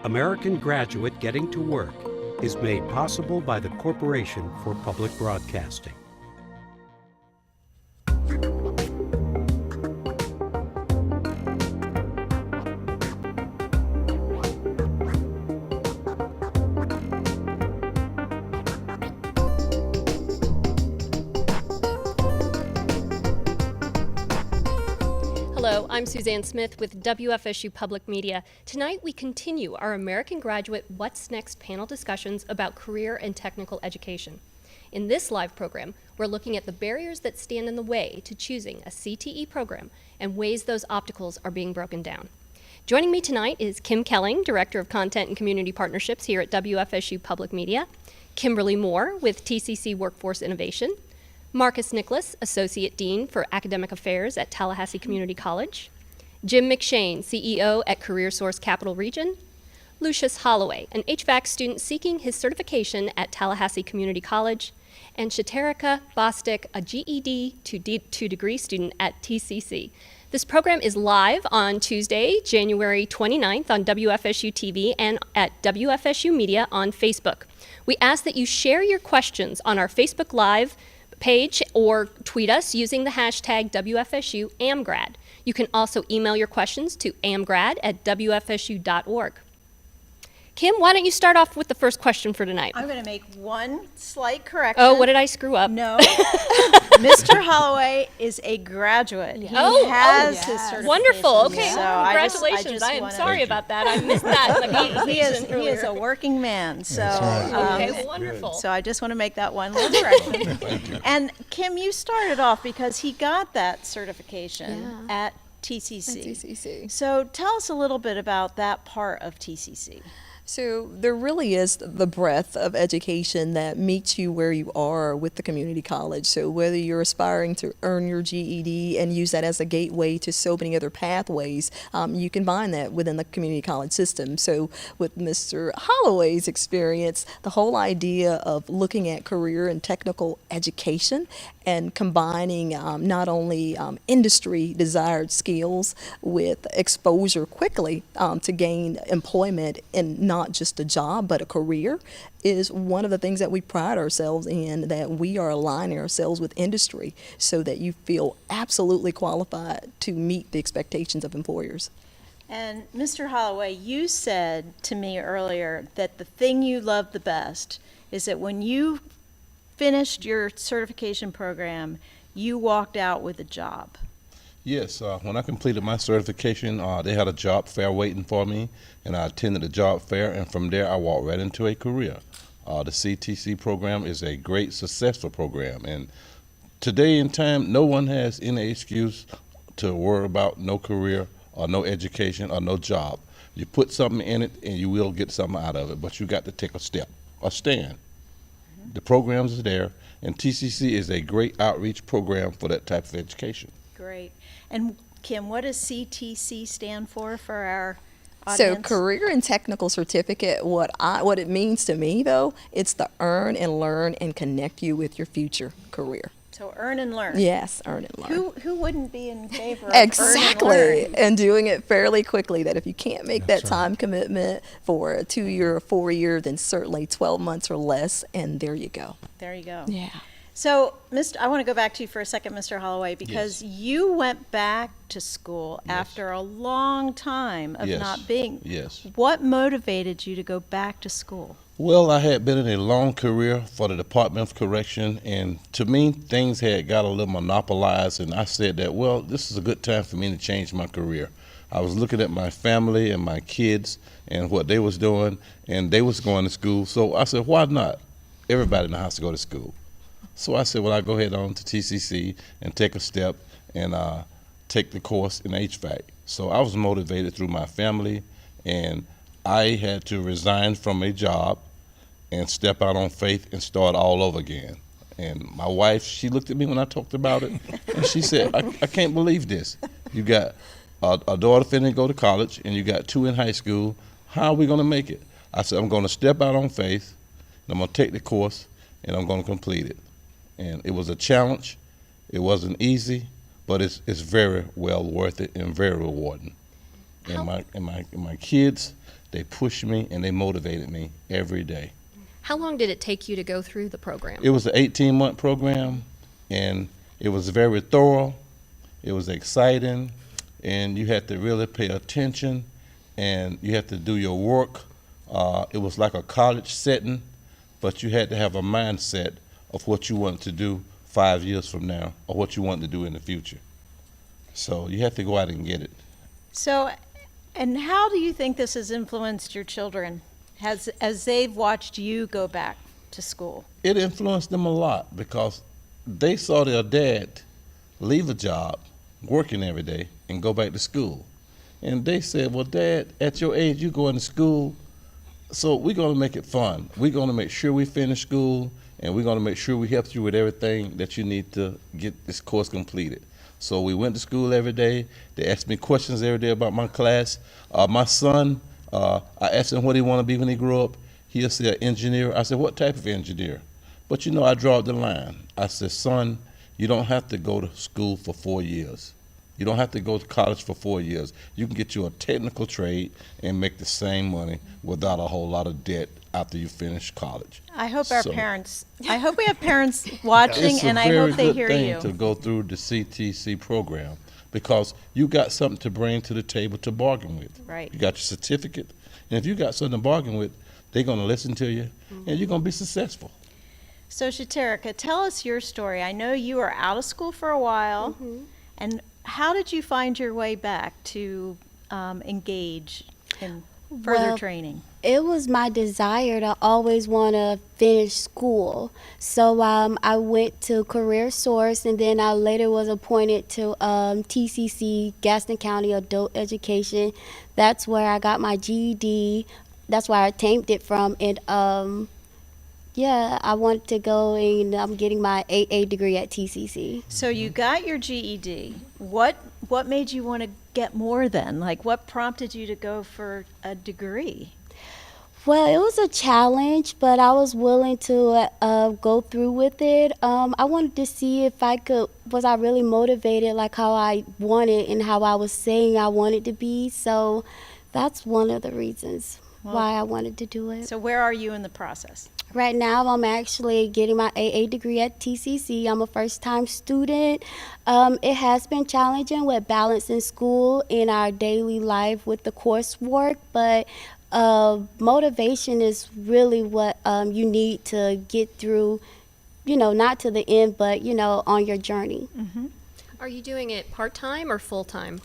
American Graduate Getting to Work is made possible by the Corporation for Public Broadcasting. Hello, I'm Suzanne Smith with WFSU Public Media. Tonight we continue our American Graduate What's Next panel discussions about career and technical education. In this live program, we're looking at the barriers that stand in the way to choosing a CTE program and ways those obstacles are being broken down. Joining me tonight is Kim Kelling, Director of Content and Community Partnerships here at WFSU Public Media, Kimberly Moore with TCC Workforce Innovation, Marcus Nicholas, Associate Dean for Academic Affairs at Tallahassee Community College, Jim McShane, CEO at CareerSource Capital Region, Lucius Holloway, an HVAC student seeking his certification at Tallahassee Community College, and Shaterika Bostic, a GED 2-degree student at TCC. This program is live on Tuesday, January 29th on WFSU TV and at WFSU Media on Facebook. We ask that you share your questions on our Facebook Live page or tweet us using the hashtag WFSUAmgrad. You can also email your questions to amgrad@wfsu.org. Kim, why don't you start off with the first question for tonight? I'm going to make one slight correction. Oh, what did I screw up? No. Mr. Holloway is a graduate. He has his certification. Wonderful. Okay, So well, congratulations. I am wanna- sorry about that. I missed that in the conversation He is a working man. So, Okay, well, wonderful. so I just want to make that one little correction. And Kim, you started off because he got that certification at TCC. So tell us a little bit about that part of TCC. So there really is the breadth of education that meets you where you are with the community college. So whether you're aspiring to earn your GED and use that as a gateway to so many other pathways, you can find that within the community college system. So with Mr. Holloway's experience, the whole idea of looking at career and technical education and combining not only industry desired skills with exposure quickly to gain employment in not just a job but a career is one of the things that we pride ourselves in, that we are aligning ourselves with industry so that you feel absolutely qualified to meet the expectations of employers. And Mr. Holloway, you said to me earlier that the thing you love the best is that when you finished your certification program, you walked out with a job. Yes, when I completed my certification, they had a job fair waiting for me, and I attended the job fair, and from there I walked right into a career. The CTC program is a great, successful program, and today in time, no one has any excuse to worry about no career or no education or no job. You put something in it, and you will get something out of it, but you got to take a step, a stand. The programs are there, and TCC is a great outreach program for that type of education. Great. And Kim, what does CTC stand for our audience? So Career and Technical Certificate, what it means to me though, it's to earn and learn and connect you with your future career. So earn and learn. Yes, earn and learn. Who wouldn't be in favor of Exactly, earn and learn? and doing it fairly quickly, that if you can't make that time commitment for a 2-year or 4-year, then certainly 12 months or less, and there you go. There you go. Yeah. So, I want to go back to you for a second, Mr. Holloway, because you went back to school after a long time of not being. Yes. What motivated you to go back to school? Well, I had been in a long career for the Department of Correction, and to me, things had got a little monopolized, and I said that, well, this is a good time for me to change my career. I was looking at my family and my kids and what they was doing, and they was going to school, so I said, why not? Everybody in the house to go to school. So I said, well, I'll go ahead on to TCC and take a step and take the course in HVAC. So I was motivated through my family, and I had to resign from a job and step out on faith and start all over again. And my wife, she looked at me when I talked about it, and she said, I can't believe this. You got a daughter finna go to college, and you got 2 in high school. How are we gonna make it? I said, I'm gonna step out on faith, and I'm gonna take the course, and I'm gonna complete it. And it was a challenge. It wasn't easy, but it's very well worth it and very rewarding. And my kids, they pushed me and they motivated me every day. How long did it take you to go through the program? It was an 18-month program, and it was very thorough. It was exciting, and you had to really pay attention, and you had to do your work. It was like a college setting, but you had to have a mindset of what you wanted to do 5 years from now, or what you wanted to do in the future. So you have to go out and get it. So, and how do you think this has influenced your children as they've watched you go back to school? It influenced them a lot because they saw their dad leave a job, working every day, and go back to school. And they said, well, Dad, at your age, you going to school, so we're going to make it fun. We're going to make sure we finish school, and we're going to make sure we help you with everything that you need to get this course completed. So we went to school every day. They asked me questions every day about my class. My son, I asked him what he want to be when he grew up. He'll say an engineer. I said, what type of engineer? But you know, I draw the line. I said, son, you don't have to go to school for 4 years. You don't have to go to college for 4 years. You can get you a technical trade and make the same money without a whole lot of debt after you finish college. I hope we have parents It's watching, and I hope they hear a very you. good thing to go through the CTC program because you got something to bring to the table to bargain with. Right. You got your certificate, and if you got something to bargain with, they're going to listen to you, and you're going to be successful. So, Shaterika, tell us your story. I know you were out of school for a while, and how did you find your way back to engage in further Well, training? It was my desire to always want to finish school. So I went to Career Source, and then I later was appointed to TCC, Gaston County Adult Education. That's where I got my GED. That's where I attained it from. And yeah, I wanted to go, and I'm getting my AA degree at TCC. So you got your GED. What made you want to get more then? Like, what prompted you to go for a degree? Well, it was a challenge, but I was willing to go through with it. I wanted to see if was I really motivated like how I wanted and how I was saying I wanted to be. So that's one of the reasons why I wanted to do it. So where are you in the process? Right now, I'm actually getting my AA degree at TCC. I'm a first-time student. It has been challenging with balancing school and our daily life with the coursework, but motivation is really what you need to get through, not to the end, but, on your journey. Are you doing it part-time or full-time?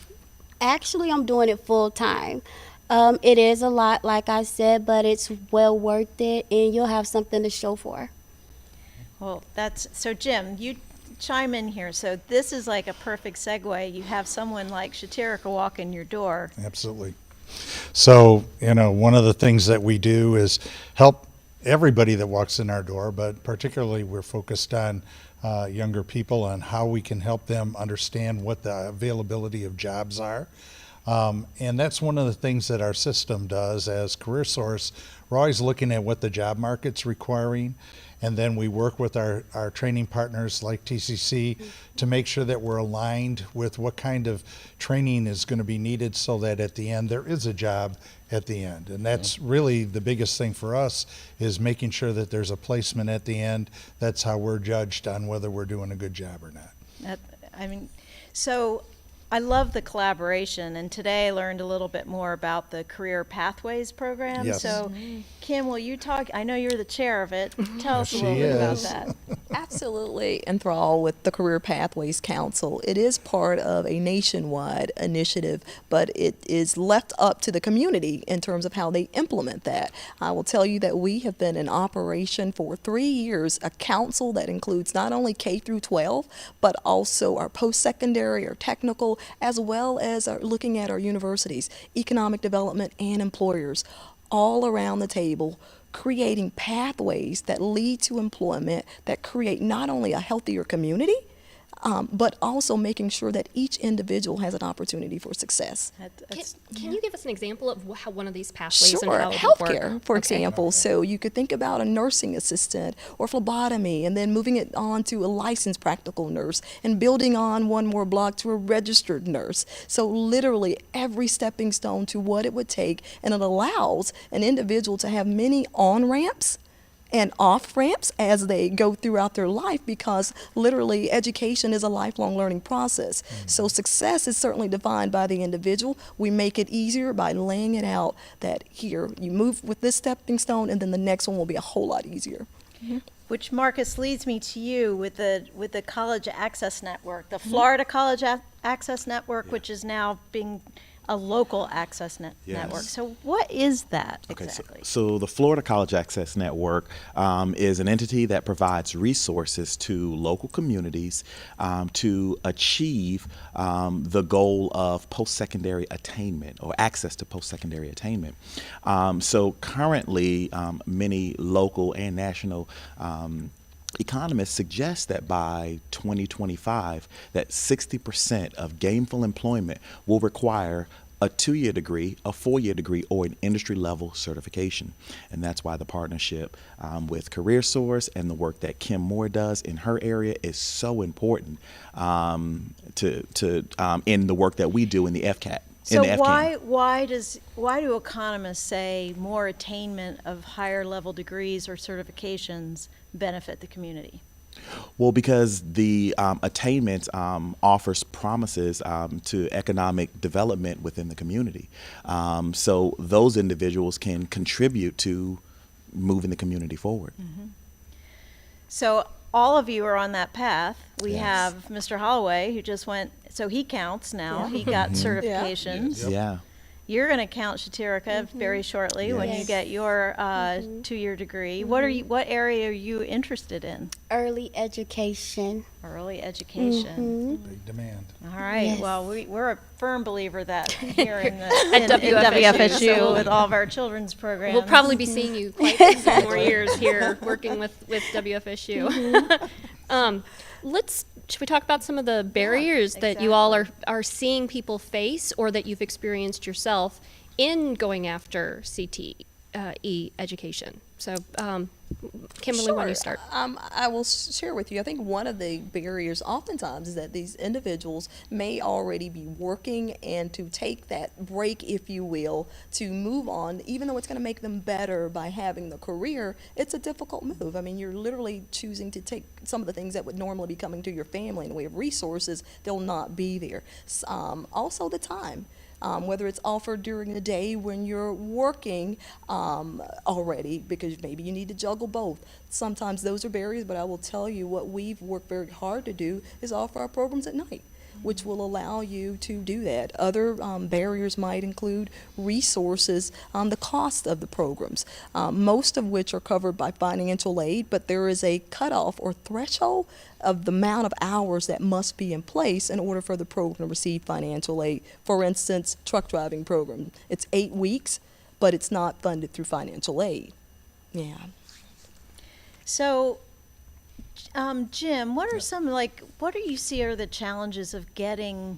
Actually, I'm doing it full-time. It is a lot, like I said, but it's well worth it, and you'll have something to show for. Well, so Jim, you chime in here. So this is like a perfect segue. You have someone like Shaterika walk in your door. Absolutely. So, one of the things that we do is help everybody that walks in our door, but particularly we're focused on younger people, on how we can help them understand what the availability of jobs are. And that's one of the things that our system does as Career Source. We're always looking at what the job market's requiring, and then we work with our training partners like TCC to make sure that we're aligned with what kind of training is going to be needed so that at the end there is a job at the end. And that's really the biggest thing for us, is making sure that there's a placement at the end. That's how we're judged on whether we're doing a good job or not. So I love the collaboration, and today I learned a little bit more about the Career Pathways program. Yes. So, Kim, will you talk? I know you're the chair of it. Tell us a She little bit about is. that. Absolutely enthralled with the Career Pathways Council. It is part of a nationwide initiative, but it is left up to the community in terms of how they implement that. I will tell you that we have been in operation for 3 years, a council that includes not only K through 12, but also our post-secondary, our technical, as well as looking at our universities, economic development, and employers, all around the table, creating pathways that lead to employment, that create not only a healthier community, but also making sure that each individual has an opportunity for success. Can you give us an example of how one of these pathways and Sure, how it would healthcare, work? for Okay. example. So you could think about a nursing assistant or phlebotomy, and then moving it on to a licensed practical nurse, and building on one more block to a registered nurse. So literally every stepping stone to what it would take, and it allows an individual to have many on-ramps and off ramps as they go throughout their life, because literally education is a lifelong learning process. So success is certainly defined by the individual. We make it easier by laying it out that here, you move with this stepping stone, and then the next one will be a whole lot easier. Which, Marcus, leads me to you with the College Access Network, the Florida College Access Network, which is now being a local access network. So what is that exactly? So the Florida College Access Network is an entity that provides resources to local communities to achieve the goal of post-secondary attainment, or access to post-secondary attainment. So currently, many local and national economists suggest that by 2025, that 60% of gainful employment will require a 2-year degree, a 4-year degree, or an industry-level certification. And that's why the partnership with CareerSource and the work that Kim Moore does in her area is so important in the work that we do in the FCAT. So why do economists say more attainment of higher level degrees or certifications benefit the community? Well, because the attainment offers promises to economic development within the community. So those individuals can contribute to moving the community forward. Mm-hmm. So all of you are on that path. We Yes. have Mr. Holloway, who just went, so he counts now. He got certifications. Yeah. You're going to count, Shatirika, very shortly when you Yes. get your 2-year degree. What area are you interested in? Early education. Early education. Big demand. All right. Yes. Well, we're a firm believer that here in WFSU, WFSU so with all of our children's programs. We'll probably be seeing you quite some more years here working with WFSU. Should we talk about some of the barriers that you all are seeing people face, or that you've experienced yourself in going after CTE education? So, Kimberly, why don't you start? I will share with you. I think one of the barriers oftentimes is that these individuals may already be working, and to take that break, if you will, to move on, even though it's going to make them better by having the career, it's a difficult move. I mean, you're literally choosing to take some of the things that would normally be coming to your family in the way of resources, they'll not be there. Also the time. Whether it's offered during the day when you're working already, because maybe you need to juggle both. Sometimes those are barriers, but I will tell you what we've worked very hard to do is offer our programs at night, which will allow you to do that. Other barriers might include resources, the cost of the programs, most of which are covered by financial aid, but there is a cutoff or threshold of the amount of hours that must be in place in order for the program to receive financial aid. For instance, truck driving program, it's 8 weeks, but it's not funded through financial aid. Yeah. So, Jim, what do you see are the challenges of getting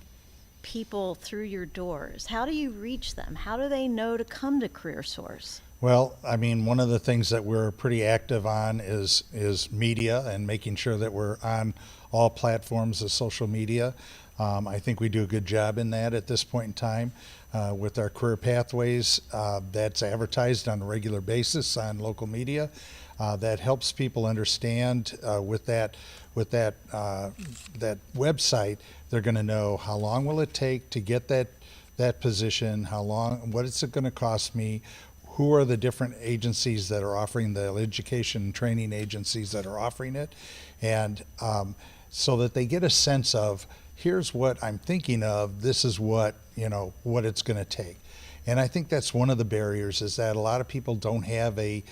people through your doors? How do you reach them? How do they know to come to CareerSource? Well, I mean, one of the things that we're pretty active on is media, and making sure that we're on all platforms of social media. I think we do a good job in that at this point in time. With our career pathways, that's advertised on a regular basis on local media. That helps people understand with that website, they're going to know how long will it take to get that position, what is it going to cost me, who are the different agencies that are offering, the education and training agencies that are offering it, and so that they get a sense of, here's what I'm thinking of, this is what it's going to take. And I think that's one of the barriers, is that a lot of people don't have an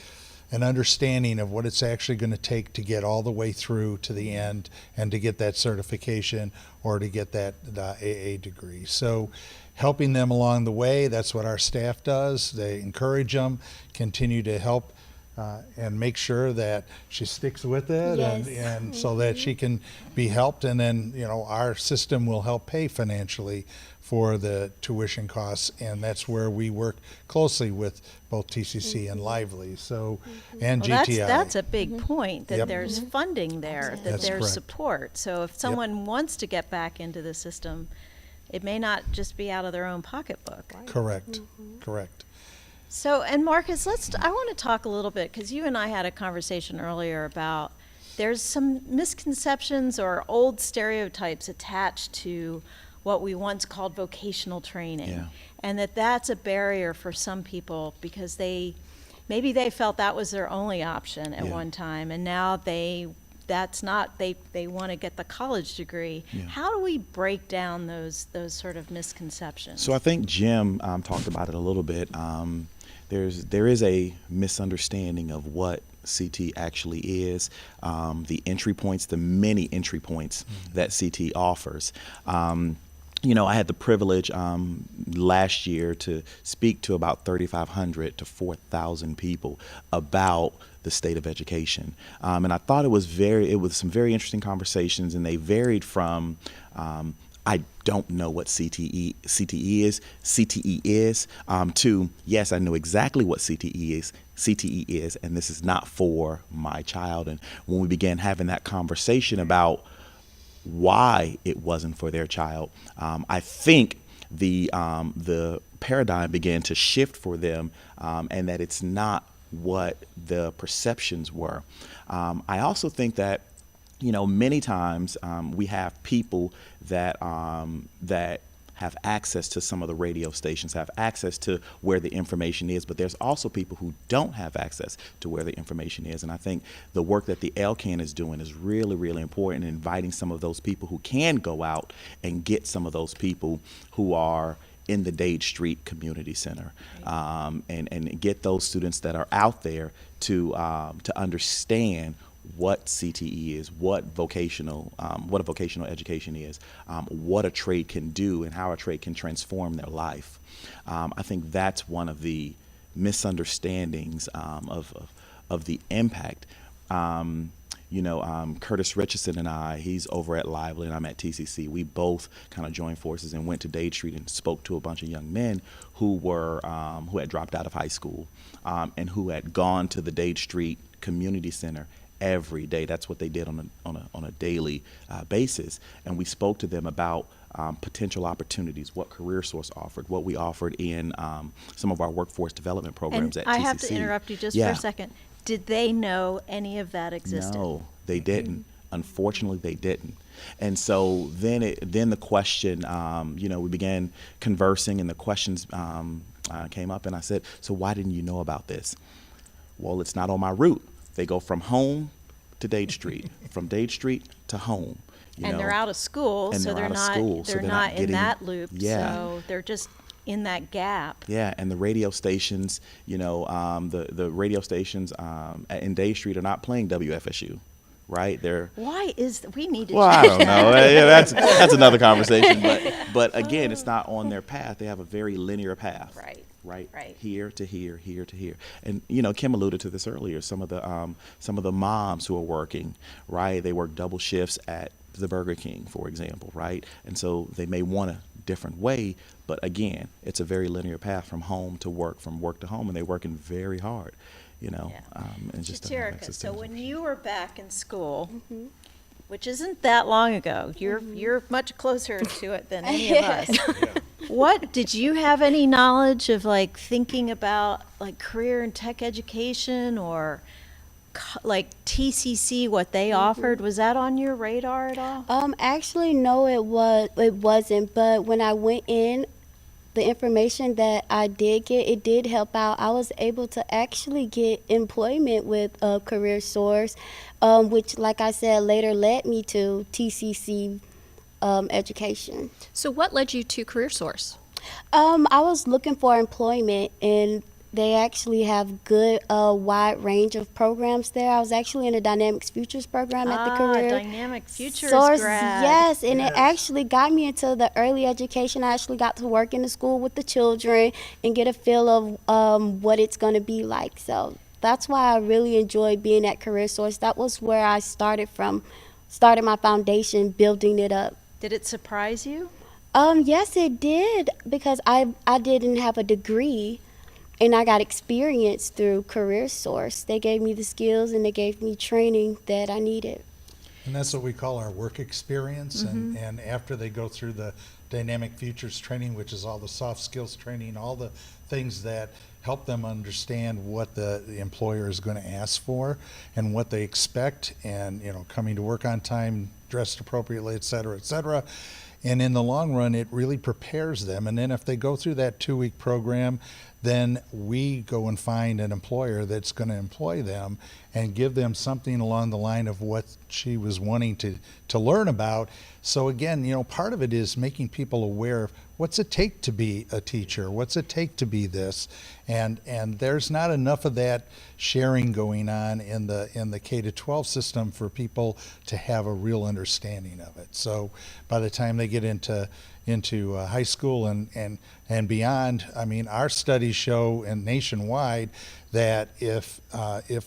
understanding of what it's actually going to take to get all the way through to the end and to get that certification or to get the AA degree. So helping them along the way, that's what our staff does. They encourage them, continue to help and make sure that she sticks with it, Yes. and so that she can be helped, and then, our system will help pay financially for the tuition costs, and that's where we work closely with both TCC and Lively, and Well, GTI. that's a big point, that Yep. there's funding there, that That's there's correct. support. So if someone wants to get back into the system, it may not just be out of their own pocketbook. Correct, correct. So, and Marcus, I want to talk a little bit, because you and I had a conversation earlier about there's some misconceptions or old stereotypes attached to what we once called vocational training. Yeah. And that's a barrier for some people, because maybe they felt that was their only option at Yeah. one time, and now that's not, they want to get the college degree. Yeah. How do we break down those sort of misconceptions? So I think Jim talked about it a little bit. There is a misunderstanding of what CT actually is, the entry points, the many entry points that CT offers. I had the privilege last year to speak to about 3,500 to 4,000 people about the state of education, and I thought it was some very interesting conversations, and they varied from I don't know what CTE is, to yes, I know exactly what CTE is, and this is not for my child. And when we began having that conversation about why it wasn't for their child, I think the paradigm began to shift for them, and that it's not what the perceptions were. I also think that many times we have people that have access to some of the radio stations, have access to where the information is, but there's also people who don't have access to where the information is. And I think the work that the LCAN is doing is really, really important, in inviting some of those people who can go out and get some of those people who are in the Dade Street Community Center, and get those students that are out there to understand what CTE is, what a vocational education is, what a trade can do, and how a trade can transform their life. I think that's one of the misunderstandings of the impact. Curtis Richardson and I, he's over at Lively and I'm at TCC. We both kind of joined forces and went to Dade Street and spoke to a bunch of young men who had dropped out of high school, and who had gone to the Dade Street Community Center every day. That's what they did on a daily basis. And we spoke to them about potential opportunities, what CareerSource offered, what we offered in some of our workforce development programs And at TCC. I have to interrupt you just Yeah. for a second. Did they know any of that existed? No, they didn't. Unfortunately, they didn't. And so then the question, we began conversing, and the questions came up, and I said, so why didn't you know about this? Well, it's not on my route. They go from home to Dade Street, from Dade Street to home. And they're out of school, And so they're they're out of not school, so they're they're not not in getting- that loop. Yeah. So they're just in that gap. Yeah, and the radio stations, the radio stations in Dade Street are not playing WFSU, right? We need to Well, I change don't know. that. Yeah, that's another conversation. But again, it's not on their path. They have a very linear path. Right. Right. Here to here, here to here. And Kim alluded to this earlier. Some of the moms who are working, right? They work double shifts at the Burger King, for example, right? And so they may want a different way, but again, it's a very linear path from home to work, from work to home, and they're working very hard, and just don't have Chaterica, access to so it. when you were back in school, which isn't that long ago, you're much closer to it than any of us. What did you have any knowledge of, like, thinking about like career and tech education, or like TCC, what they offered? Was that on your radar at all? Actually, no, it wasn't. But when I went in, the information that I did get, it did help out. I was able to actually get employment with CareerSource, which, like I said, later led me to TCC education. So what led you to CareerSource? I was looking for employment, and they actually have good wide range of programs there. I was actually in a Dynamics Futures program at the Career Dynamic Futures Source. grad. Yes, and it actually got me into the early education. I actually got to work in the school with the children and get a feel of what it's going to be like. So that's why I really enjoyed being at Career Source. That was where I started my foundation, building it up. Did it surprise you? Yes, it did, because I didn't have a degree, and I got experience through Career Source. They gave me the skills and they gave me training that I needed. And that's what we call our work experience. And after they go through the Dynamic Futures training, which is all the soft skills training, all the things that help them understand what the employer is going to ask for and what they expect, and coming to work on time, dressed appropriately, et cetera, et cetera. And in the long run, it really prepares them. And then if they go through that 2-week program, then we go and find an employer that's going to employ them and give them something along the line of what she was wanting to learn about. So again, part of it is making people aware of what's it take to be a teacher, what's it take to be this, and there's not enough of that sharing going on in the K-12 system for people to have a real understanding of it. So by the time they get into high school and beyond, I mean, our studies show, and nationwide, that if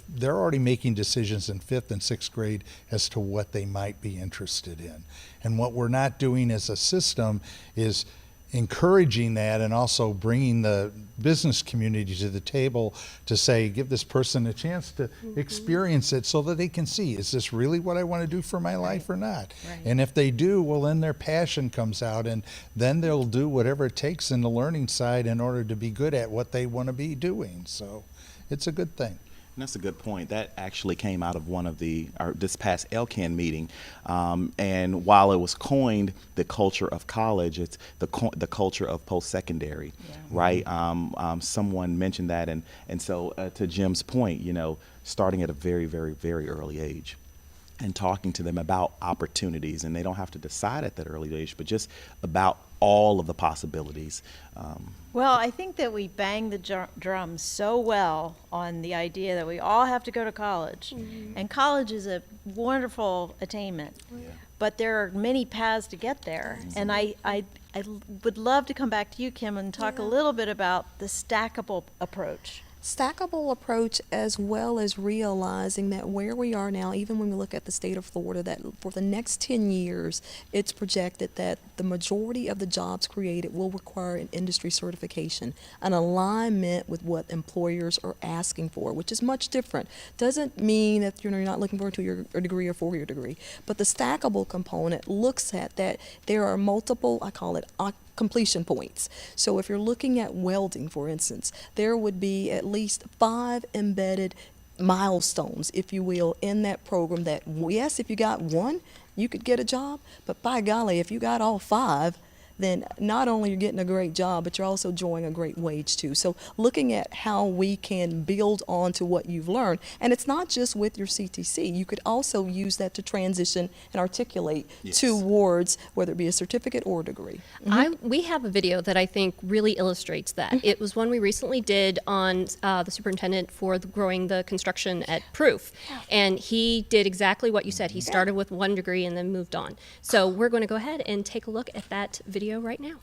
they're already making decisions in 5th and 6th grade as to what they might be interested in, and what we're not doing as a system is encouraging that, and also bringing the business community to the table to say, give this person a chance to experience it so that they can see, is this really what I want to do for my life or not? Right. And if they do, well, then their passion comes out, and then they'll do whatever it takes in the learning side in order to be good at what they want to be doing. So it's a good thing. And that's a good point. That actually came out of one of this past LCAN meeting. And while it was coined the culture of college, it's the culture of post-secondary, right? Someone mentioned that. And so to Jim's point, starting at a very, very, very early age and talking to them about opportunities. And they don't have to decide at that early age, but just about all of the possibilities. Well, I think that we bang the drum so well on the idea that we all have to go to college. And college is a wonderful attainment. But there are many paths to get there. And I would love to come back to you, Kim, and talk a little bit about the stackable approach. Stackable approach, as well as realizing that where we are now, even when we look at the state of Florida, that for the next 10 years, it's projected that the majority of the jobs created will require an industry certification, an alignment with what employers are asking for, which is much different. Doesn't mean that you're not looking for a 2-year degree or 4-year degree, but the stackable component looks at that there are multiple, I call it completion points. So if you're looking at welding, for instance, there would be at least 5 embedded milestones, if you will, in that program that, yes, if you got one, you could get a job, but by golly, if you got all 5, then not only you're getting a great job, but you're also enjoying a great wage too. So looking at how we can build on to what you've learned, and it's not just with your CTC, you could also use that to transition and articulate towards whether it be a certificate or a degree. We have a video that I think really illustrates that. It was one we recently did on the superintendent for growing the construction at Proof. And he did exactly what you said. He started with 1 degree and then moved on. So we're going to go ahead and take a look at that video right now.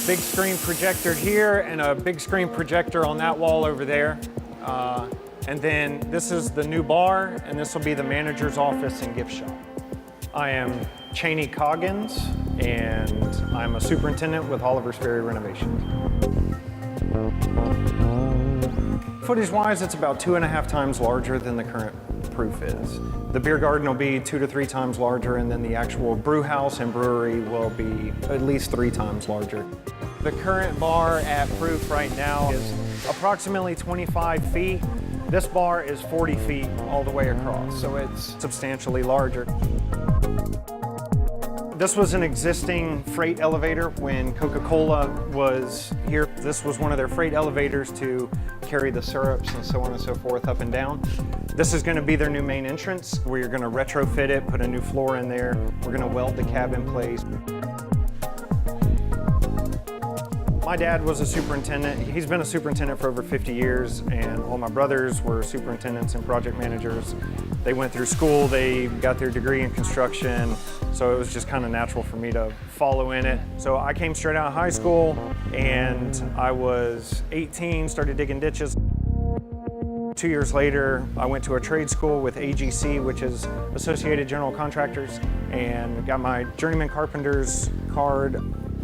Big screen projector here and a big screen projector on that wall over there. And then this is the new bar, and this will be the manager's office and gift shop. I am Cheney Coggins, and I'm a superintendent with Oliver's Ferry Renovations. Footage-wise, it's about 2.5 times larger than the current Proof is. The beer garden will be 2 to 3 times larger, and then the actual brew house and brewery will be at least 3 times larger. The current bar at Proof right now is approximately 25 feet. This bar is 40 feet all the way across, so it's substantially larger. This was an existing freight elevator when Coca-Cola was here. This was one of their freight elevators to carry the syrups and so on and so forth up and down. This is going to be their new main entrance. We're going to retrofit it, put a new floor in there. We're going to weld the cab in place. My dad was a superintendent. He's been a superintendent for over 50 years, and all my brothers were superintendents and project managers. They went through school, they got their degree in construction, so it was just kind of natural for me to follow in it. So I came straight out of high school, and I was 18, started digging ditches. 2 years later, I went to a trade school with AGC, which is Associated General Contractors, and got my journeyman carpenter's card.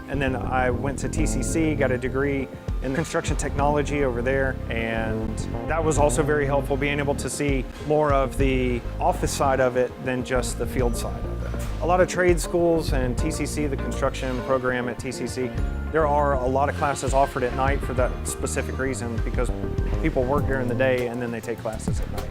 And then I went to TCC, got a degree in construction technology over there, and that was also very helpful, being able to see more of the office side of it than just the field side of it. A lot of trade schools and TCC, the construction program at TCC, there are a lot of classes offered at night for that specific reason, because people work during the day and then they take classes at night.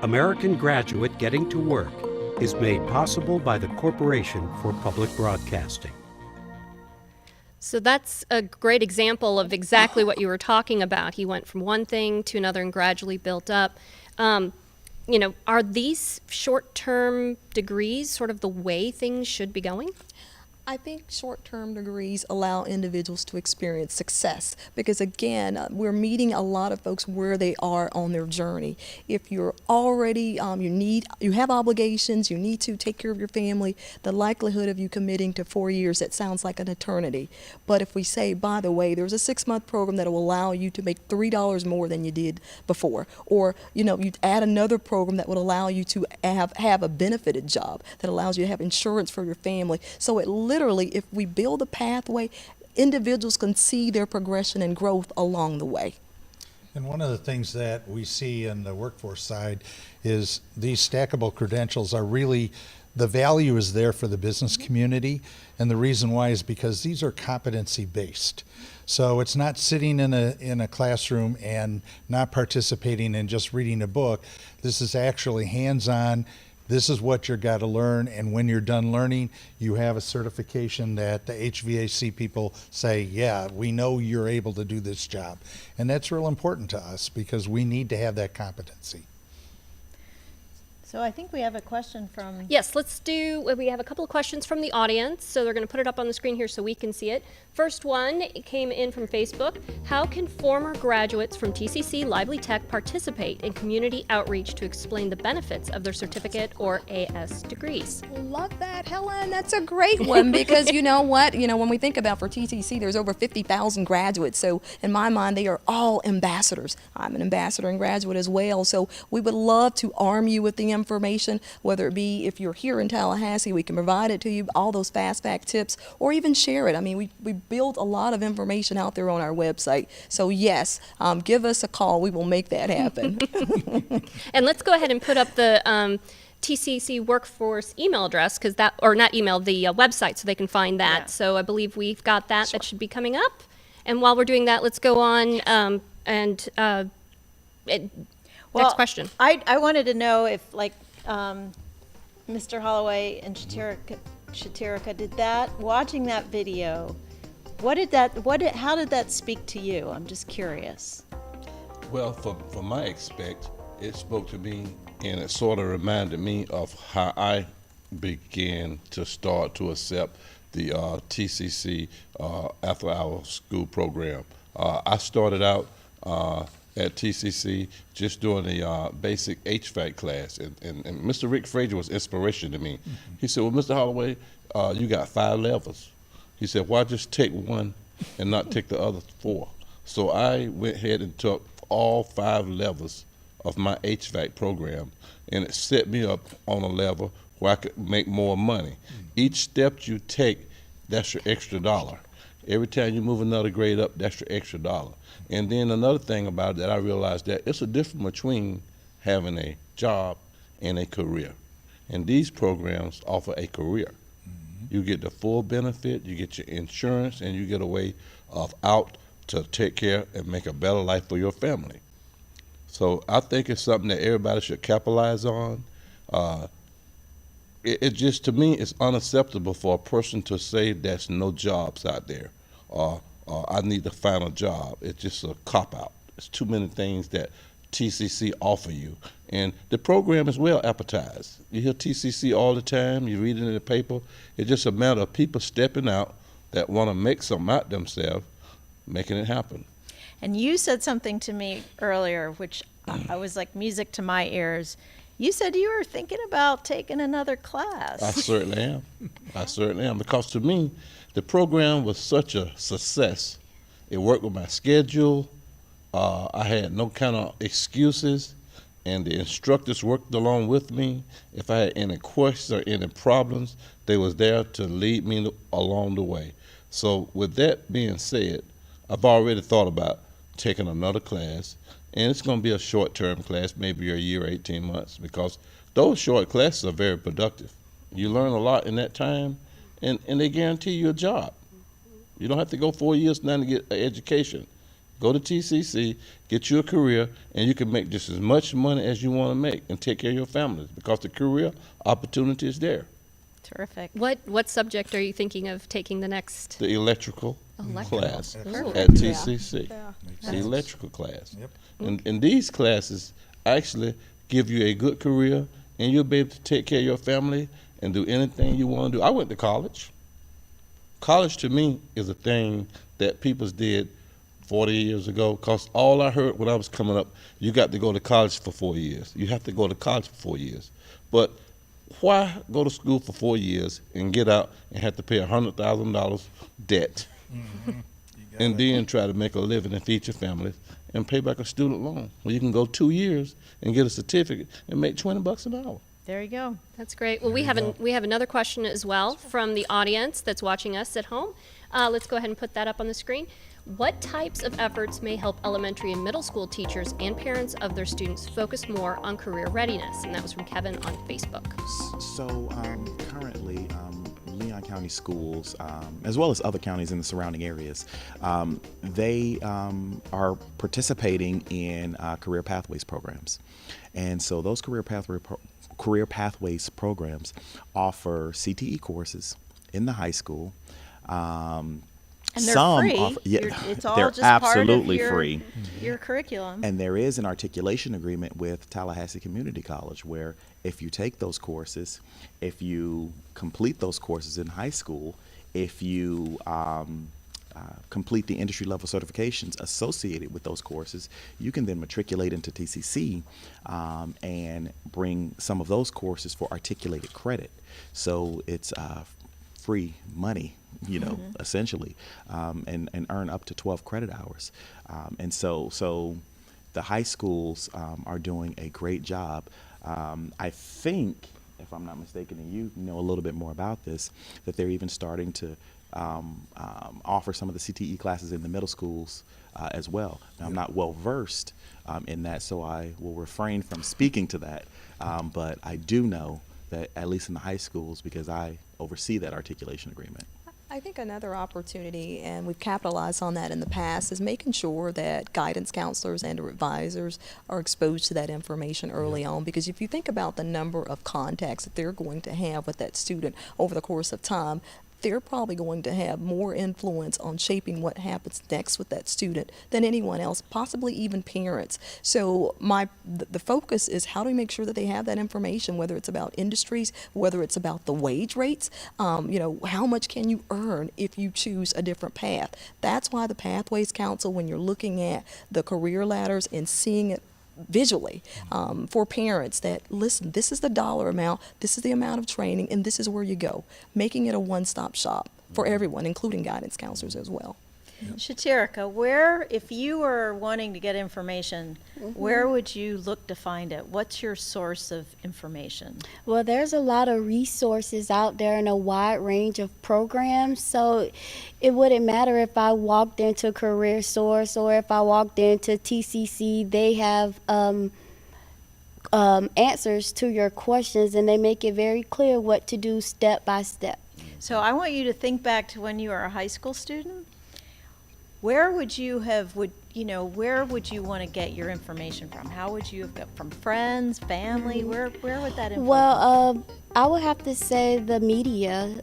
American Graduate Getting to Work is made possible by the Corporation for Public Broadcasting. So that's a great example of exactly what you were talking about. He went from one thing to another and gradually built up. Are these short-term degrees sort of the way things should be going? I think short-term degrees allow individuals to experience success because, again, we're meeting a lot of folks where they are on their journey. If you're already, you have obligations, you need to take care of your family, the likelihood of you committing to 4 years, that sounds like an eternity. But if we say, by the way, there's a 6-month program that will allow you to make $3 more than you did before, or, you add another program that would allow you to have a benefited job that allows you to have insurance for your family. So it literally, if we build a pathway, individuals can see their progression and growth along the way. And one of the things that we see in the workforce side is these stackable credentials are really, the value is there for the business community. And the reason why is because these are competency based. So it's not sitting in a classroom and not participating and just reading a book. This is actually hands-on. This is what you've got to learn, and when you're done learning, you have a certification that the HVAC people say, yeah, we know you're able to do this job. And that's real important to us because we need to have that competency. So I think we have a question from... Yes, we have a couple of questions from the audience, so they're going to put it up on the screen here so we can see it. First one came in from Facebook. How can former graduates from TCC Lively Tech participate in community outreach to explain the benefits of their certificate or AS degrees? Love that, Helen. That's a great one because you know what? When we think about for TCC, there's over 50,000 graduates. So in my mind, they are all ambassadors. I'm an ambassador and graduate as well. So we would love to arm you with the information, whether it be if you're here in Tallahassee, we can provide it to you, all those fast fact tips, or even share it. I mean, we build a lot of information out there on our website. So yes, give us a call. We will make that happen. And let's go ahead and put up the TCC Workforce email address, the website, so they can find that. Yeah. So I believe we've got that. Sure. That should be coming up. And while we're doing that, let's go on next question. I wanted to know if, Mr. Holloway and Shatirika did that, watching that video, how did that speak to you? I'm just curious. Well, for my aspect, it spoke to me, and it sort of reminded me of how I began to start to accept the TCC after-hour school program. I started out at TCC just doing the basic HVAC class, and Mr. Rick Frazier was inspiration to me. Mm-hmm. He said, well, Mr. Holloway, you got 5 levels. He said, why just take one and not take the other 4? So I went ahead and took all 5 levels of my HVAC program, and it set me up on a level where I could make more money. Mm-hmm. Each step you take, that's your extra $1. Every time you move another grade up, that's your extra $1. And then another thing about it that I realized that it's a difference between having a job and a career. And these programs offer a career. Mm-hmm. You get the full benefit, you get your insurance, and you get a way of out to take care and make a better life for your family. So I think it's something that everybody should capitalize on. It just, to me, it's unacceptable for a person to say there's no jobs out there, or I need to find a job. It's just a cop-out. It's too many things that TCC offer you. And the program is well advertised. You hear TCC all the time. You read it in the paper. It's just a matter of people stepping out, that want to make something out themselves, making it happen. And you said something to me earlier, which I was like music to my ears. You said you were thinking about taking another class. I certainly am. I certainly am. Because to me, the program was such a success. It worked with my schedule. I had no kind of excuses, and the instructors worked along with me. If I had any questions or any problems, they was there to lead me along the way. So with that being said, I've already thought about taking another class, and it's going to be a short-term class, maybe a year, 18 months, because those short classes are very productive. You learn a lot in that time, and they guarantee you a job. You don't have to go 4 years now to get an education. Go to TCC, get you a career, and you can make just as much money as you want to make and take care of your family, because the career opportunity is there. Terrific. What subject are you thinking of taking the next? The electrical Electrical. class Ooh. at TCC. Yeah. The electrical class. Yep. And these classes actually give you a good career, and you'll be able to take care of your family and do anything you want to do. I went to college. College to me is a thing that people did 40 years ago, because all I heard when I was coming up, you got to go to college for 4 years. You have to go to college for 4 years. But why go to school for 4 years and get out and have to pay $100,000 debt and then try to make a living and feed your family and pay back a student loan? Well, you can go 2 years and get a certificate and make $20 an hour. There you go. That's great. Well, we have another question as well from the audience that's watching us at home. Let's go ahead and put that up on the screen. What types of efforts may help elementary and middle school teachers and parents of their students focus more on career readiness? And that was from Kevin on Facebook. So currently, Leon County Schools, as well as other counties in the surrounding areas, they are participating in career pathways programs. And so those career pathways programs offer CTE courses in the high school. And they're Some free. offer, It's all they're just absolutely part of free. your curriculum. And there is an articulation agreement with Tallahassee Community College where if you take those courses, if you complete those courses in high school, if you complete the entry level certifications associated with those courses, you can then matriculate into TCC and bring some of those courses for articulated credit. So it's free money, essentially, and earn up to 12 credit hours. And so the high schools are doing a great job. I think, if I'm not mistaken, and you know a little bit more about this, that they're even starting to offer some of the CTE classes in the middle schools as well. Now, I'm not well versed in that, so I will refrain from speaking to that. But I do know that at least in the high schools, because I oversee that articulation agreement. I think another opportunity, and we've capitalized on that in the past, is making sure that guidance counselors and advisors are exposed to that information early on. Because if you think about the number of contacts that they're going to have with that student over the course of time, they're probably going to have more influence on shaping what happens next with that student than anyone else, possibly even parents. So the focus is how do we make sure that they have that information, whether it's about industries, whether it's about the wage rates, how much can you earn if you choose a different path. That's why the Pathways Council, when you're looking at the career ladders and seeing it visually for parents, that listen, this is the dollar amount, this is the amount of training, and this is where you go, making it a one-stop shop for everyone, including guidance counselors as well. Shatirika, where, if you were wanting to get information, where would you look to find it? What's your source of information? Well, there's a lot of resources out there and a wide range of programs. So it wouldn't matter if I walked into Career Source or if I walked into TCC. They have answers to your questions, and they make it very clear what to do step by step. So I want you to think back to when you were a high school student. Where would you want to get your information from? How would you have got from friends, family? Where would that info Well, I would have to say the media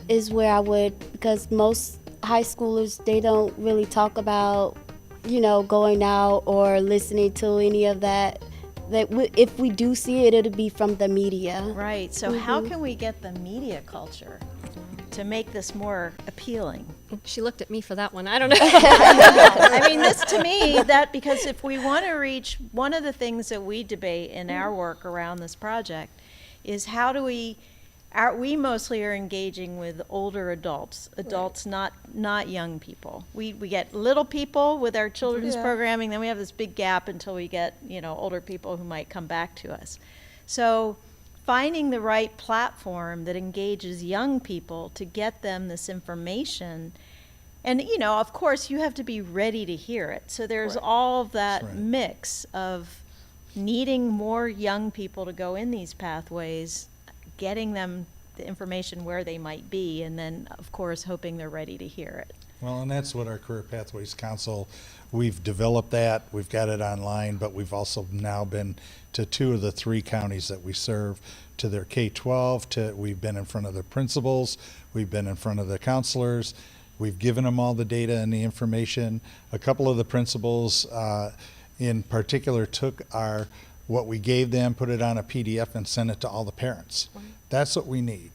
is where I would, because most high schoolers, they don't really talk about, going out or listening to any of that. If we do see it, it'll be from the media. Right. So how can we get the media culture to make this more appealing? She looked at me for that one. I don't know. I mean, this to me, that because if we want to reach, one of the things that we debate in our work around this project is how do we mostly are engaging with older adults, not young people. We get little people with our children's programming, then we have this big gap until we get, older people who might come back to us. So finding the right platform that engages young people to get them this information. And, of course, you have to be ready to hear it. So there's all of that mix of needing more young people to go in these pathways, getting them the information where they might be, and then, of course, hoping they're ready to hear it. Well, and that's what our Career Pathways Council, we've developed that, we've got it online, but we've also now been to 2 of the 3 counties that we serve, to their K-12, we've been in front of the principals, we've been in front of the counselors, we've given them all the data and the information. A couple of the principals in particular took what we gave them, put it on a PDF and sent it to all the parents. That's what we need.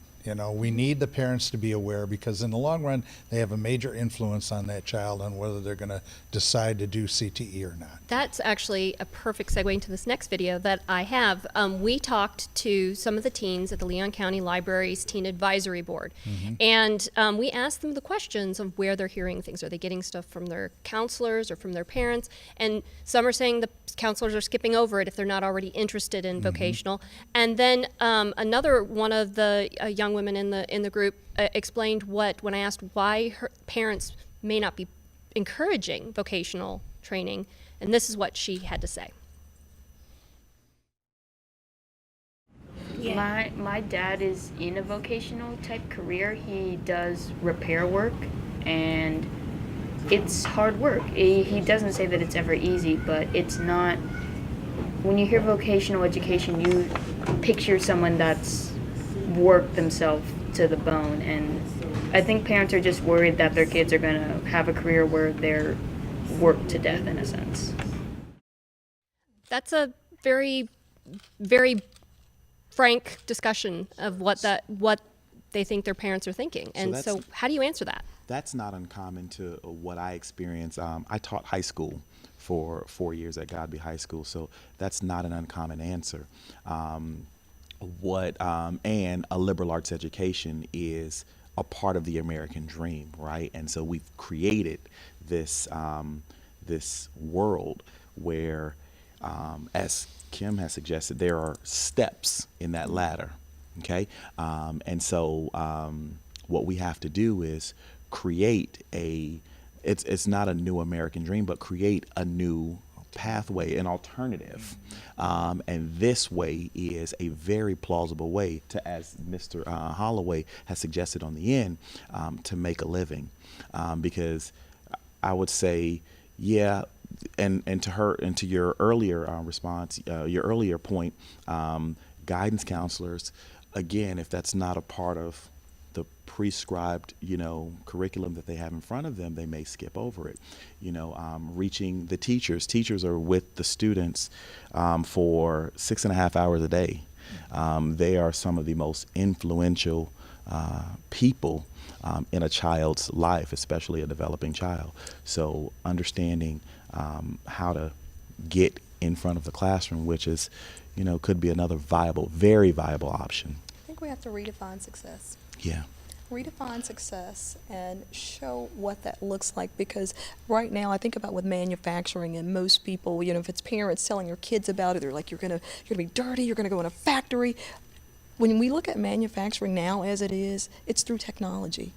We need the parents to be aware, because in the long run, they have a major influence on that child on whether they're going to decide to do CTE or not. That's actually a perfect segue into this next video that I have. We talked to some of the teens at the Leon County Library's Teen Advisory Board, and we asked them the questions of where they're hearing things. Are they getting stuff from their counselors or from their parents? And some are saying the counselors are skipping over it if they're not already interested in vocational. And then another one of the young women in the group explained when I asked why her parents may not be encouraging vocational training, and this is what she had to say. My dad is in a vocational type career. He does repair work, and it's hard work. He doesn't say that it's ever easy, but it's not. When you hear vocational education, you picture someone that's worked themselves to the bone, and I think parents are just worried that their kids are going to have a career where they're worked to death, in a sense. That's a very, very frank discussion of what they think their parents are thinking. And so how do you answer that? That's not uncommon to what I experience. I taught high school for 4 years at Godby High School, so that's not an uncommon answer. And a liberal arts education is a part of the American dream, right? And so we've created this this world where, as Kim has suggested, there are steps in that ladder, okay? And so what we have to do is create it's not a new American dream, but create a new pathway, an alternative. And this way is a very plausible way to, as Mr. Holloway has suggested on the end, to make a living. Because I would say, yeah, and to your earlier response, your earlier point, guidance counselors, again, if that's not a part of the prescribed, curriculum that they have in front of them, they may skip over it. Reaching the teachers. Teachers are with the students for 6.5 hours a day. They are some of the most influential people in a child's life, especially a developing child. So understanding how to get in front of the classroom, which is, could be another very viable option. I think we have to redefine success. Yeah. Redefine success and show what that looks like, because right now I think about with manufacturing, and most people, if it's parents telling their kids about it, they're like, you're gonna be dirty, you're gonna go in a factory. When we look at manufacturing now as it is, it's through technology.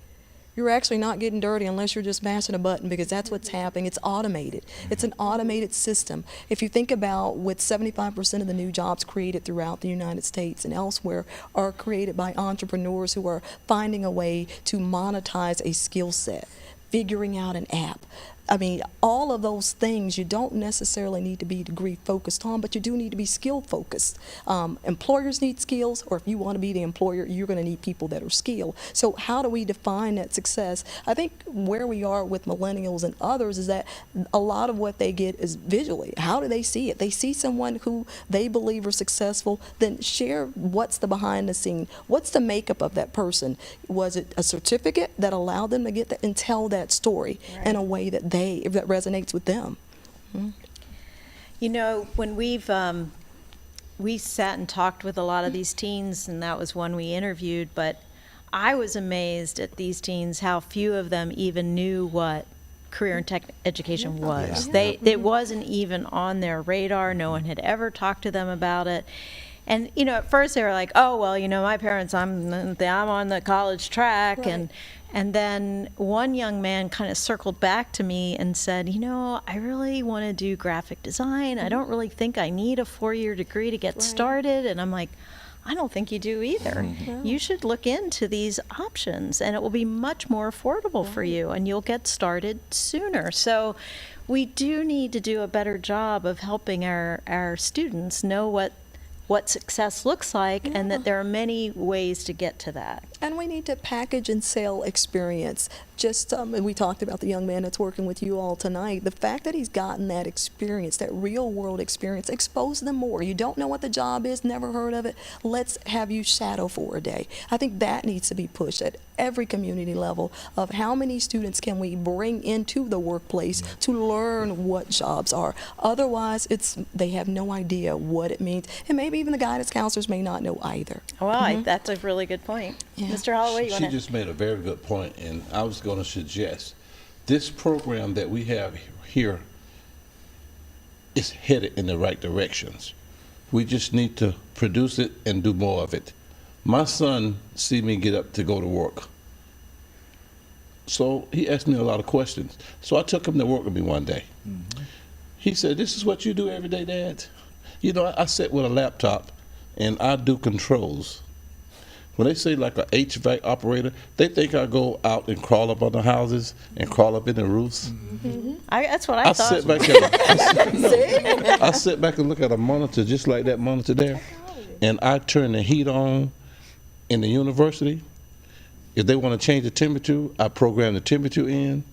You're actually not getting dirty unless you're just mashing a button, because that's what's happening. It's automated. It's an automated system. If you think about with 75% of the new jobs created throughout the United States and elsewhere are created by entrepreneurs who are finding a way to monetize a skill set, figuring out an app, I mean, all of those things you don't necessarily need to be degree focused on, but you do need to be skill focused. Employers need skills, or if you want to be the employer, you're going to need people that are skilled. So how do we define that success? I think where we are with millennials and others is that a lot of what they get is visually. How do they see it? They see someone who they believe are successful, then share what's the behind the scene. What's the makeup of that person? Was it a certificate that allowed them to get that and tell that story in a way that that resonates with them? You know, when we sat and talked with a lot of these teens, and that was one we interviewed, but I was amazed at these teens how few of them even knew what career and tech education was. It wasn't even on their radar. No one had ever talked to them about it. And, you know, at first they were like, oh, well, you know, my parents, I'm on the college track. Right. And then one young man kind of circled back to me and said, you know, I really want to do graphic design. I don't really think I need a 4-year degree to get started. And I'm like, I don't think you do either. You should look into these options, and it will be much more affordable for you, and you'll get started sooner. So we do need to do a better job of helping our students know what success looks like, and that there are many ways to get to that. And we need to package and sell experience. Just, and we talked about the young man that's working with you all tonight. The fact that he's gotten that experience, that real world experience, expose them more. You don't know what the job is, never heard of it. Let's have you shadow for a day. I think that needs to be pushed at every community level of how many students can we bring into the workplace to learn what jobs are. Otherwise, they have no idea what it means. And maybe even the guidance counselors may not know either. Well, that's a really good point. Yeah. Mr. Holloway, you want She to? just made a very good point, and I was going to suggest this program that we have here is headed in the right directions. We just need to produce it and do more of it. My son see me get up to go to work, so he asked me a lot of questions. So I took him to work with me one day. He said, "This is what you do every day, Dad?" You know, I sit with a laptop and I do controls. When they say like a HVAC operator, they think I go out and crawl up on the houses and crawl up in the roofs. That's what I thought. Sit back I sit back and look at a monitor just like that monitor there, and I turn the heat on in the university. If they want to change the temperature, I program the temperature in.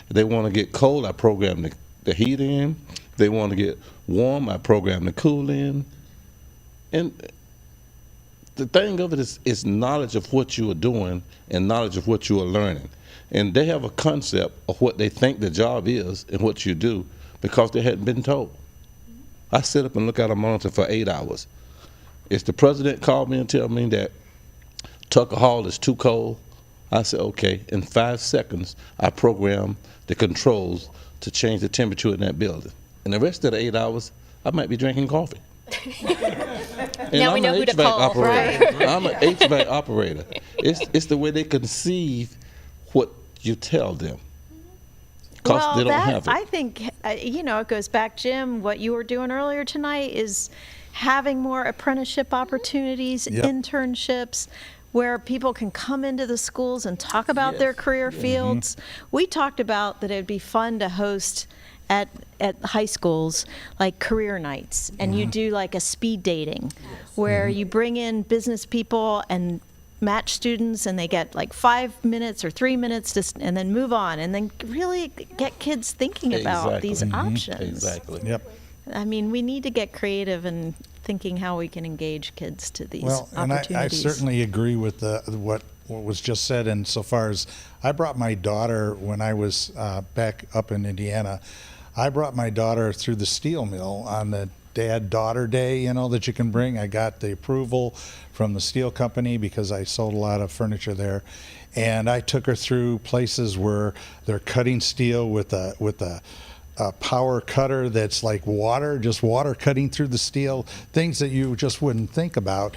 If they want to get cold, I program the heat in. If they want to get warm, I program the cool in. And the thing of it is knowledge of what you are doing and knowledge of what you are learning. And they have a concept of what they think the job is and what you do because they hadn't been told. I sit up and look at a monitor for 8 hours. If the president called me and tell me that Tucker Hall is too cold, I said, okay, in 5 seconds, I program the controls to change the temperature in that building. And the rest of the 8 hours, I might be drinking coffee. Now we know who to call. Right. I'm an HVAC operator. It's the way they conceive what you tell them. Because they don't have it. I think, you know, it goes back, Jim, what you were doing earlier tonight is having more apprenticeship opportunities, internships, where people can come into the schools and talk about their career fields. We talked about that it would be fun to host at high schools like career nights, and you do like a speed dating where you bring in business people and match students, and they get like 5 minutes or 3 minutes and then move on, and then really get kids thinking about these options. Exactly. Yep. I mean, we need to get creative in thinking how we can engage kids to these opportunities. And I certainly agree with what was just said insofar as I brought my daughter when I was back up in Indiana. I brought my daughter through the steel mill on the dad-daughter day, you know, that you can bring. I got the approval from the steel company because I sold a lot of furniture there. And I took her through places where they're cutting steel with a power cutter that's like water, just water cutting through the steel, things that you just wouldn't think about.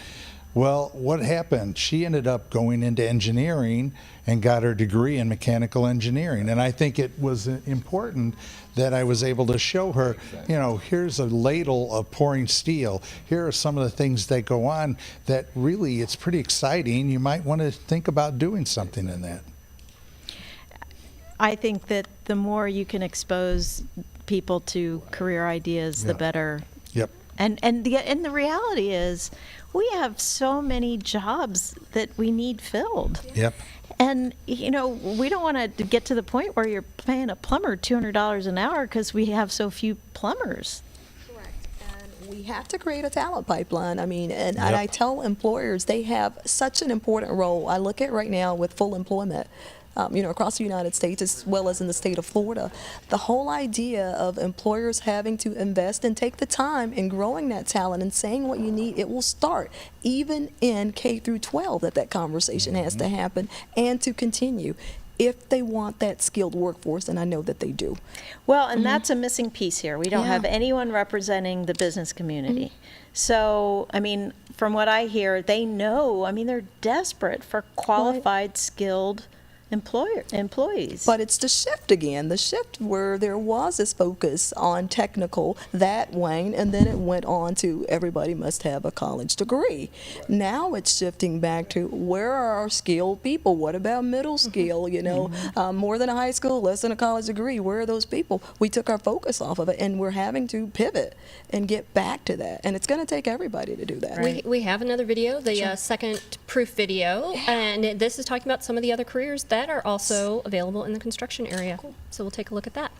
Well, what happened? She ended up going into engineering and got her degree in mechanical engineering. And I think it was important that I was able to show her, you know, here's a ladle of pouring steel. Here are some of the things that go on that really, it's pretty exciting. You might want to think about doing something in that. I think that the more you can expose people to career ideas, the Yeah. better. Yep. And the reality is, we have so many jobs that we need filled. Yep. And, you know, we don't want to get to the point where you're paying a plumber $200 an hour because we have so few plumbers. We have to create a talent pipeline. I mean, and Yep. I tell employers they have such an important role. I look at right now with full employment, across the United States as well as in the state of Florida. The whole idea of employers having to invest and take the time in growing that talent and saying what you need, it will start even in K through 12 that conversation has to happen and to continue if they want that skilled workforce, and I know that they do. Well, and that's a missing piece here. We don't Yeah. have anyone representing the business community. So, I mean, from what I hear, they know, I mean, they're desperate for qualified, skilled employees. But it's the shift again, the shift where there was this focus on technical, that waned, and then it went on to everybody must have a college degree. Now it's shifting back to where are our skilled people? What about middle skill, more than a high school, less than a college degree? Where are those people? We took our focus off of it, and we're having to pivot and get back to that. And it's going to take everybody to do that. We have another video, the second proof video, and this is talking about some of the other careers that are also available in the construction area. So we'll take a look at that.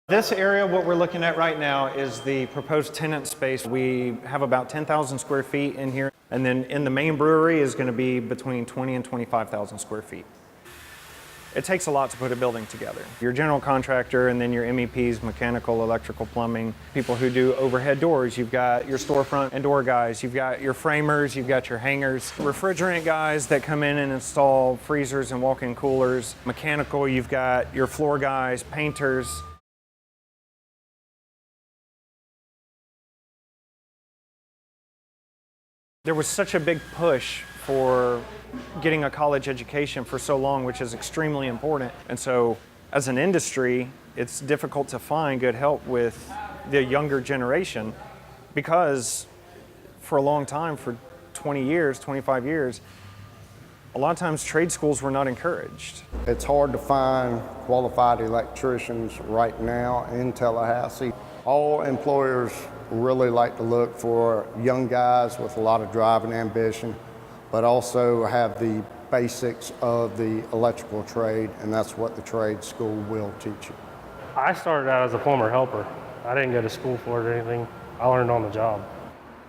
This area, what we're looking at right now, is the proposed tenant space. We have about 10,000 square feet in here, and then in the main brewery is going to be between 20 and 25,000 square feet. It takes a lot to put a building together. Your general contractor and then your MEPs, mechanical, electrical, plumbing, people who do overhead doors. You've got your storefront and door guys. You've got your framers. You've got your hangers. Refrigerant guys that come in and install freezers and walk-in coolers. Mechanical, you've got your floor guys, painters. There was such a big push for getting a college education for so long, which is extremely important. And so as an industry, it's difficult to find good help with the younger generation because for a long time, for 20 years, 25 years, a lot of times trade schools were not encouraged. It's hard to find qualified electricians right now in Tallahassee. All employers really like to look for young guys with a lot of drive and ambition, but also have the basics of the electrical trade, and that's what the trade school will teach you. I started out as a plumber helper. I didn't go to school for it or anything. I learned on the job.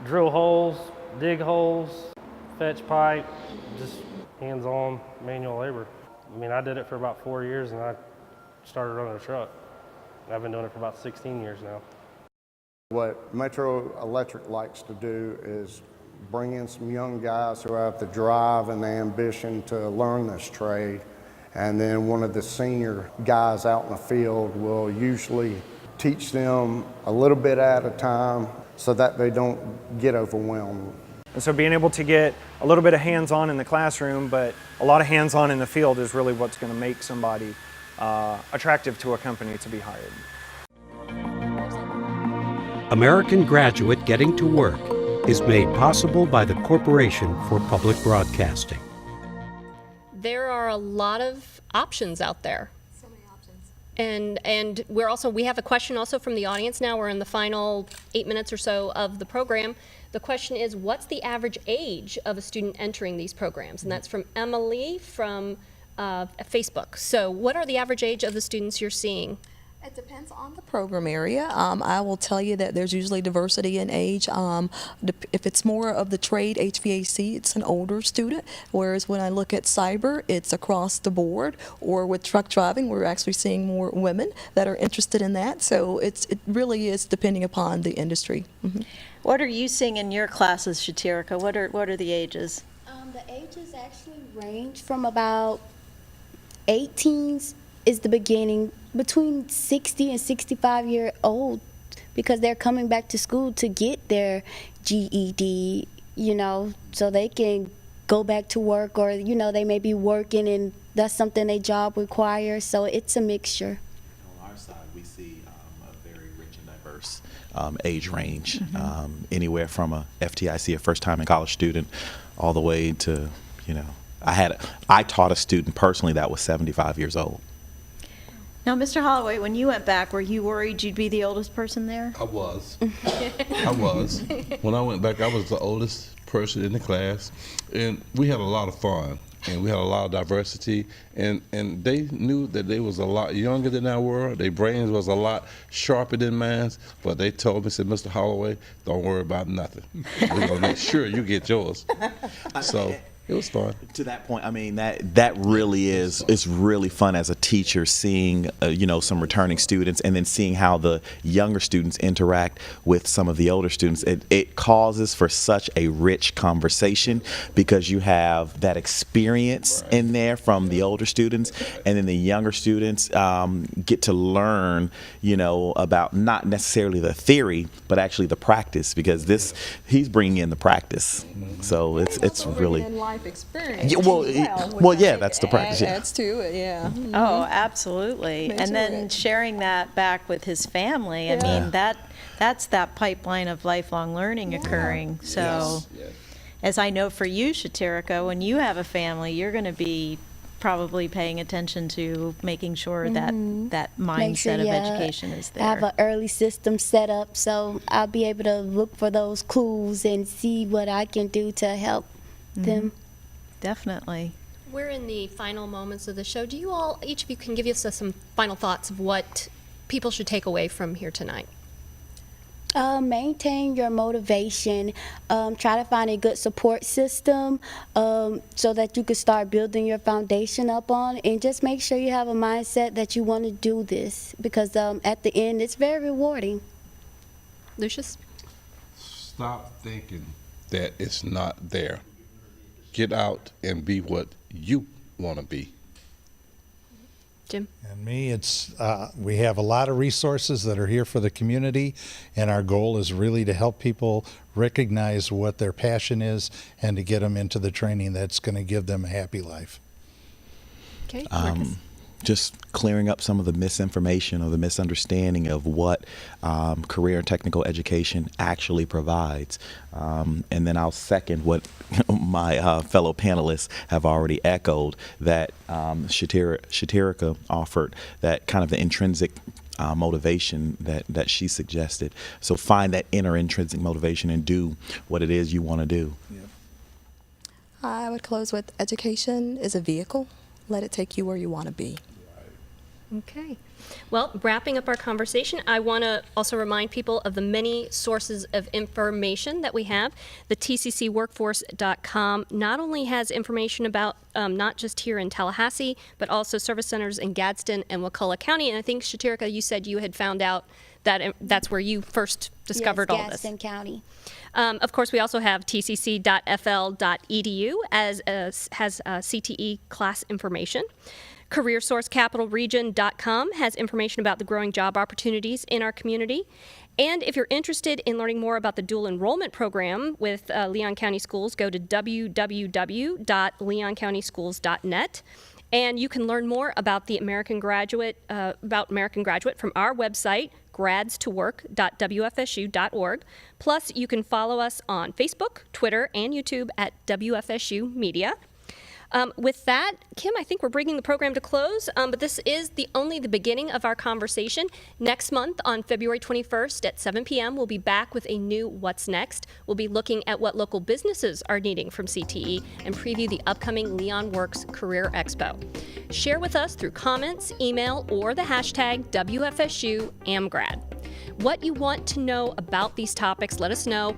Drill holes, dig holes, fetch pipe, just hands-on manual labor. I mean, I did it for about 4 years and I started running a truck. I've been doing it for about 16 years now. What Metro Electric likes to do is bring in some young guys who have the drive and the ambition to learn this trade. And then one of the senior guys out in the field will usually teach them a little bit at a time so that they don't get overwhelmed. And so being able to get a little bit of hands-on in the classroom, but a lot of hands-on in the field is really what's going to make somebody attractive to a company to be hired. American Graduate Getting to Work is made possible by the Corporation for Public Broadcasting. There are a lot of options out there. So many options. And we have a question also from the audience now. We're in the final 8 minutes or so of the program. The question is, what's the average age of a student entering these programs? And that's from Emily from Facebook. So what are the average age of the students you're seeing? It depends on the program area. I will tell you that there's usually diversity in age. If it's more of the trade HVAC, it's an older student, whereas when I look at cyber, it's across the board. Or with truck driving, we're actually seeing more women that are interested in that. So it really is depending upon the industry. Mm-hmm. What are you seeing in your classes, Shatirika? What are the ages? The ages actually range from about 18s is the beginning, between 60 and 65 year old, because they're coming back to school to get their GED, so they can go back to work, or they may be working and that's something their job requires. So it's a mixture. On our side, we see a very rich and diverse age range, anywhere from a FTIC, a first time in college student, all the way to, I taught a student personally that was 75 years old. Now, Mr. Holloway, when you went back, were you worried you'd be the oldest person there? I was. I was. When I went back, I was the oldest person in the class, and we had a lot of fun, and we had a lot of diversity, and they knew that they was a lot younger than I were. Their brains was a lot sharper than mine, but they told me, said, Mr. Holloway, don't worry about nothing. We're going to make sure you get yours. So it was fun. To that point, I mean, that really is, it's really fun as a teacher seeing, some returning students and then seeing how the younger students interact with some of the older students. It causes for such a rich conversation because you have that experience in there from the older students, and then the younger students get to learn, about not necessarily the theory, but actually the practice, because he's bringing in the practice. So it's really life experience. Yeah, that's the practice. Yeah. Adds to it, yeah. Oh, absolutely. Makes And it then rich. sharing that back with his family. I mean, that's that pipeline of lifelong learning occurring. So, as I know for you, Shatirika, when you have a family, you're going to be probably paying attention to making sure that that Make sure mindset of you education is there. have an early system set up, so I'll be able to look for those clues and see what I can do to help them. Definitely. We're in the final moments of the show. Do you all, each of you, can give us some final thoughts of what people should take away from here tonight? Maintain your motivation. Try to find a good support system so that you can start building your foundation up on, and just make sure you have a mindset that you want to do this, because at the end it's very rewarding. Lucius? Stop thinking that it's not there. Get out and be what you want to be. Jim? And me, it's we have a lot of resources that are here for the community, and our goal is really to help people recognize what their passion is and to get them into the training that's going to give them a happy life. Okay, Marcus? Just clearing up some of the misinformation or the misunderstanding of what career and technical education actually provides. And then I'll second what my fellow panelists have already echoed, that Shatirika offered, that kind of the intrinsic motivation that she suggested. So find that inner intrinsic motivation and do what it is you want to do. I would close with education is a vehicle. Let it take you where you want to be. Okay. Well, wrapping up our conversation, I want to also remind people of the many sources of information that we have. The tccworkforce.com not only has information about not just here in Tallahassee, but also service centers in Gadsden and Wakulla County. And I think, Shatirika, you said you had found out that that's where you first discovered all this. Gadsden County. Of course, we also have tcc.fl.edu as has CTE class information. CareerSourceCapitalRegion.com has information about the growing job opportunities in our community. And if you're interested in learning more about the dual enrollment program with Leon County Schools, go to www.leoncountyschools.net. And you can learn more about the American Graduate, from our website, gradstowork.wfsu.org. Plus, you can follow us on Facebook, Twitter, and YouTube at WFSU Media. With that, Kim, I think we're bringing the program to close, but this is only the beginning of our conversation. Next month, on February 21st at 7 p.m., we'll be back with a new What's Next. We'll be looking at what local businesses are needing from CTE and preview the upcoming Leon Works Career Expo. Share with us through comments, email, or the hashtag WFSUAmGrad. What you want to know about these topics, let us know.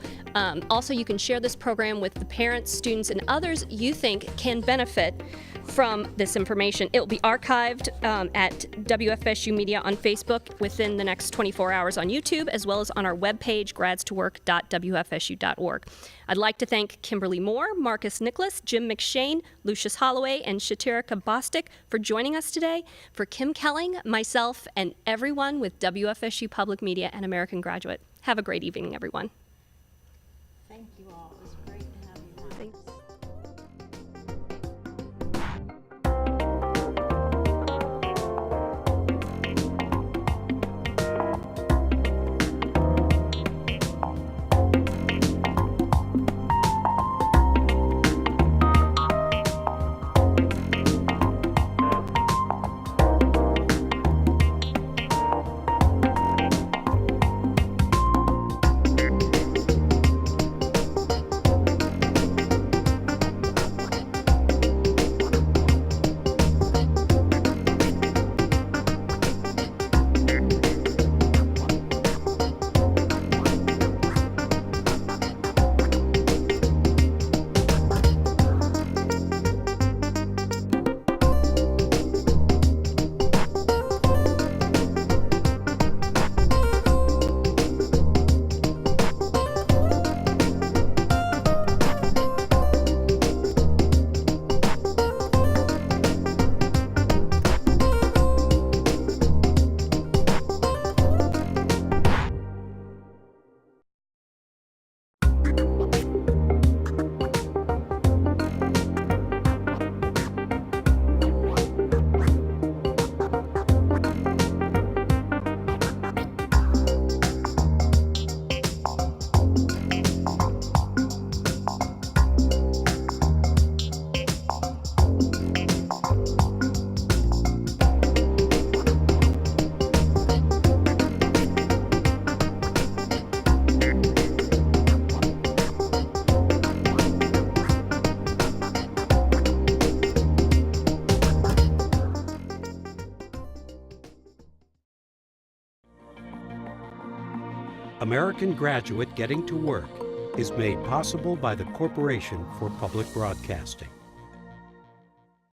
Also, you can share this program with the parents, students, and others you think can benefit from this information. It will be archived at WFSU Media on Facebook within the next 24 hours on YouTube, as well as on our webpage, gradstowork.wfsu.org. I'd like to thank Kimberly Moore, Marcus Nicholas, Jim McShane, Lucius Holloway, and Shatirika Bostic for joining us today. For Kim Kelling, myself, and everyone with WFSU Public Media and American Graduate, have a great evening, everyone. Thank you all. It was great to have you on. Thanks. American Graduate Getting to Work is made possible by the Corporation for Public Broadcasting.